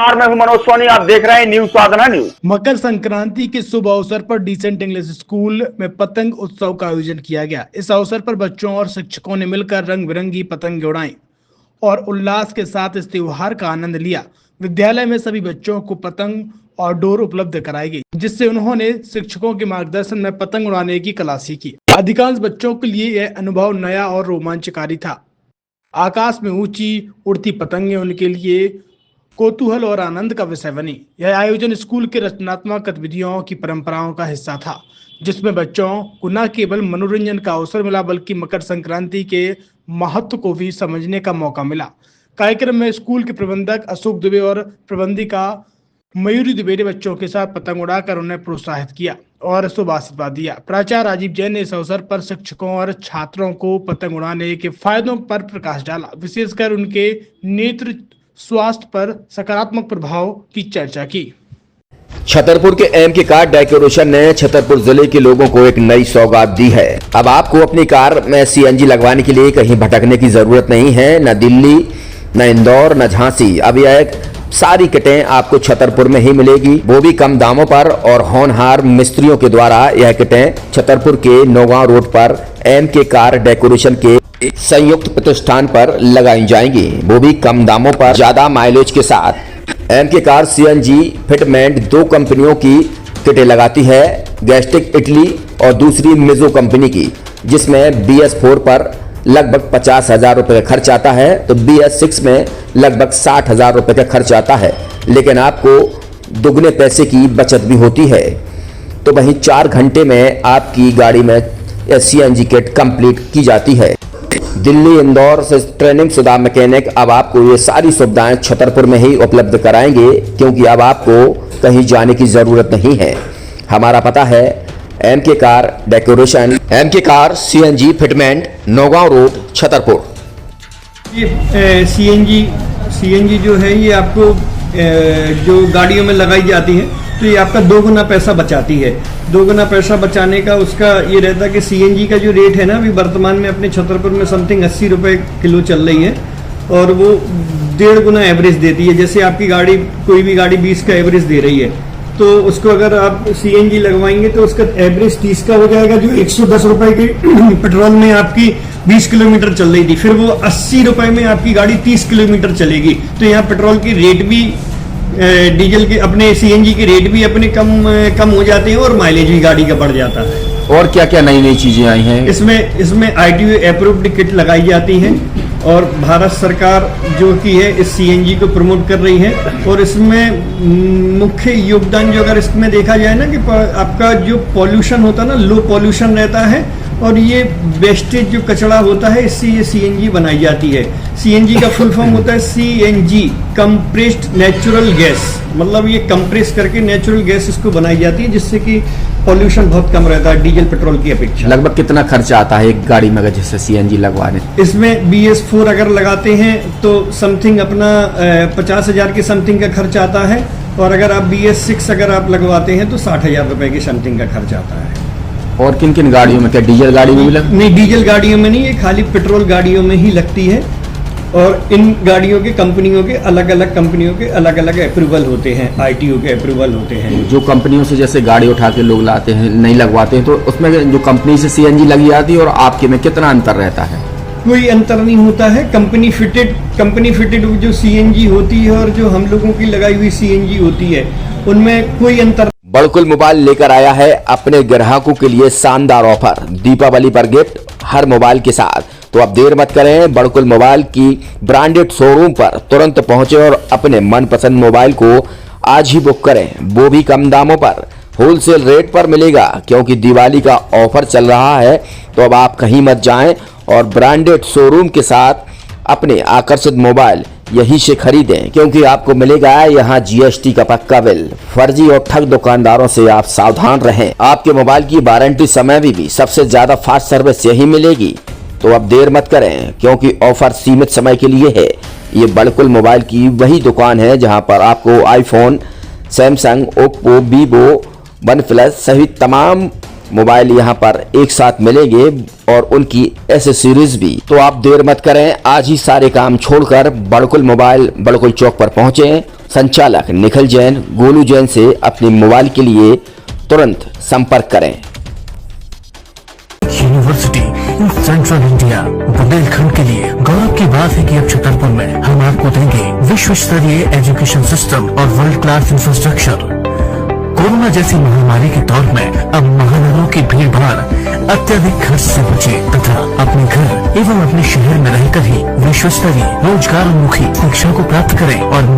नमस्कार, मैं हूं मनोज सोनी। आप देख रहे हैं न्यूज साधना न्यूज। मकर संक्रांति के शुभ अवसर पर डिसेंट इंग्लिश स्कूल में पतंग उत्सव का आयोजन किया गया। इस अवसर पर बच्चों और शिक्षकों ने मिलकर रंग बिरंगी पतंग उड़ाई और उल्लास के साथ इस त्योहार का आनंद लिया। विद्यालय में सभी बच्चों को पतंग और डोर उपलब्ध कराई गई, जिससे उन्होंने शिक्षकों के मार्गदर्शन में पतंग उड़ाने की कला सीखी। अधिकांश बच्चों के लिए यह अनुभव नया और रोमांचकारी था। आकाश में ऊंची उड़ती पतंगें उनके लिए कौतूहल और आनंद का विषय बनी। यह आयोजन स्कूल के रचनात्मक गतिविधियों की परंपराओं का हिस्सा था, जिसमें बच्चों को न केवल मनोरंजन का अवसर मिला बल्कि मकर संक्रांति के महत्व को भी समझने का मौका मिला। कार्यक्रम में स्कूल के प्रबंधक अशोक दुबे और प्रबंधिका मयूरी दुबे ने बच्चों के साथ पतंग उड़ाकर उन्हें प्रोत्साहित किया और शुभ आशीर्वाद दिया। प्राचार्य राजीव जैन ने इस अवसर पर शिक्षकों और छात्रों को पतंग उड़ाने के फायदों पर प्रकाश डाला, विशेषकर उनके नेत्र स्वास्थ्य पर सकारात्मक प्रभाव की चर्चा की। छतरपुर के एम के कार डेकोरेशन ने छतरपुर जिले के लोगों को एक नई सौगात दी है। अब आपको अपनी कार में सीएनजी लगवाने के लिए कहीं भटकने की जरूरत नहीं है, न दिल्ली, न इंदौर, न झांसी। अब यह सारी किटें आपको छतरपुर में ही मिलेगी, वो भी कम दामों पर और होनहार मिस्त्रियों के द्वारा। यह किटें छतरपुर के नौगांव रोड पर एम के कार डेकोरेशन के संयुक्त प्रतिष्ठान पर लगाई जाएंगी, वो भी कम दामों पर, ज्यादा माइलेज के साथ। एम के कार सीएनजी फिटमेंट दो कंपनियों की किटें लगाती है, गैस्टिक इटली और दूसरी मिजो कंपनी की, जिसमें BS4 पर लगभग 50,000 रुपए का खर्च आता है, तो BS6 में लगभग 60,000 रुपए का खर्च आता है, लेकिन आपको दुगने पैसे की बचत भी होती है। तो वहीं 4 घंटे में आपकी गाड़ी में सीएनजी किट कंप्लीट की जाती है। दिल्ली, इंदौर से ट्रेनिंग शुदा मैकेनिक अब आपको ये सारी सुविधाएं छतरपुर में ही उपलब्ध कराएंगे, क्योंकि अब आपको कहीं जाने की जरूरत नहीं है। हमारा पता है एम के कार डेकोरेशन, एम के car CNG fitment, Naugaon road, Chhatarpur. ये सीएनजी जो है ये आपको जो गाड़ियों में लगाई जाती है, तो ये आपका 2 गुना पैसा बचाती है। 2 गुना पैसा बचाने का उसका ये रहता है कि सीएनजी का जो रेट है ना, अभी वर्तमान में अपने छतरपुर में समथिंग 80 रुपये किलो चल रही है, और वो 1.5 गुना एवरेज देती है। जैसे आपकी गाड़ी, कोई भी गाड़ी 20 का एवरेज दे रही है, तो उसको अगर आप सीएनजी लगवाएंगे तो उसका एवरेज 30 का हो जाएगा। जो 110 रुपए की पेट्रोल में आपकी 20 किलोमीटर चल रही थी, फिर वो 80 रुपए में आपकी गाड़ी 30 किलोमीटर चलेगी। तो यहाँ पेट्रोल की रेट भी, डीजल के, अपने सीएनजी के रेट भी अपने कम हो जाते हैं और माइलेज भी गाड़ी का बढ़ जाता है। और क्या क्या नई नई चीजें आई हैं? इसमें ITO अप्रूव्ड किट लगाई जाती है, और भारत सरकार जो की है इस सीएनजी को प्रमोट कर रही है। और इसमें मुख्य योगदान जो अगर इसमें देखा जाए ना, कि आपका जो पॉल्यूशन होता है ना, लो पॉल्यूशन रहता है, और ये वेस्टेज जो कचरा होता है, इससे ये सीएनजी बनाई जाती है। सीएनजी का फुल फॉर्म होता है CNG, कंप्रेस्ड नेचुरल गैस। मतलब ये कंप्रेस करके नेचुरल गैस इसको बनाई जाती है, जिससे कि पॉल्यूशन बहुत कम रहता है डीजल पेट्रोल की अपेक्षा। लगभग कितना खर्चा आता है एक गाड़ी में अगर जैसे सीएनजी लगवाने? इसमें BS4 अगर लगाते हैं तो समथिंग अपना 50,000 के समथिंग का खर्च आता है, और अगर आप BS6 अगर आप लगवाते हैं तो 60,000 रुपए की समथिंग का खर्च आता है। और किन किन गाड़ियों में? क्या डीजल गाड़ी में भी लगती? नहीं, डीजल गाड़ियों में नहीं, ये खाली पेट्रोल गाड़ियों में ही लगती है। और इन गाड़ियों के कंपनियों के अलग अलग अप्रूवल होते हैं, ITO के अप्रूवल होते हैं। जो कंपनियों से जैसे गाड़ी उठा के लोग लाते हैं, नहीं लगवाते हैं, तो उसमें जो कंपनी से सीएनजी लगी जाती है और आपके में कितना अंतर रहता है? कोई अंतर नहीं होता है। कंपनी फिटेड जो सीएनजी होती है और जो हम लोगों की लगाई हुई सीएनजी होती है, उनमें कोई अंतर। बड़कुल मोबाइल लेकर आया है अपने ग्राहकों के लिए शानदार ऑफर, दीपावली पर गिफ्ट हर मोबाइल के साथ। तो अब देर मत करें, बड़कुल मोबाइल की ब्रांडेड शोरूम पर तुरंत पहुंचे और अपने मनपसंद मोबाइल को आज ही बुक करें, वो भी कम दामों पर, होलसेल रेट पर मिलेगा, क्योंकि दिवाली का ऑफर चल रहा है। तो अब आप कहीं मत जाएं और ब्रांडेड शोरूम के साथ अपने आकर्षित मोबाइल यहीं से खरीदें, क्योंकि आपको मिलेगा यहाँ GST का पक्का बिल। फर्जी और ठग दुकानदारों से आप सावधान रहें। आपके मोबाइल की वारंटी समय में भी सबसे ज्यादा फास्ट सर्विस यही मिलेगी। तो अब देर मत करें, क्योंकि ऑफर सीमित समय के लिए है। ये बड़कुल मोबाइल की वही दुकान है जहां पर आपको iPhone, Samsung, Oppo, Vivo, OnePlus सहित तमाम मोबाइल यहाँ पर एक साथ मिलेंगे और उनकी एसेसरीज भी। तो आप देर मत करें, आज ही सारे काम छोड़कर बड़कुल मोबाइल बड़कुल चौक पर पहुंचें संचालक निखिल जैन, गोलू जैन से अपने मोबाइल के लिए तुरंत संपर्क करें। University in central India Bundelkhand के लिए गौरव की बात है कि अब छतरपुर में हम आपको देंगे विश्व स्तरीय एजुकेशन सिस्टम और वर्ल्ड क्लास इंफ्रास्ट्रक्चर। कोरोना जैसी महामारी के दौर में अब महानगरों की भीड़ भाड़ अत्यधिक खर्च से बचे तथा अपने घर एवं अपने शहर में रहकर ही विश्व स्तरीय रोजगार उन्मुखी शिक्षा को प्राप्त करें और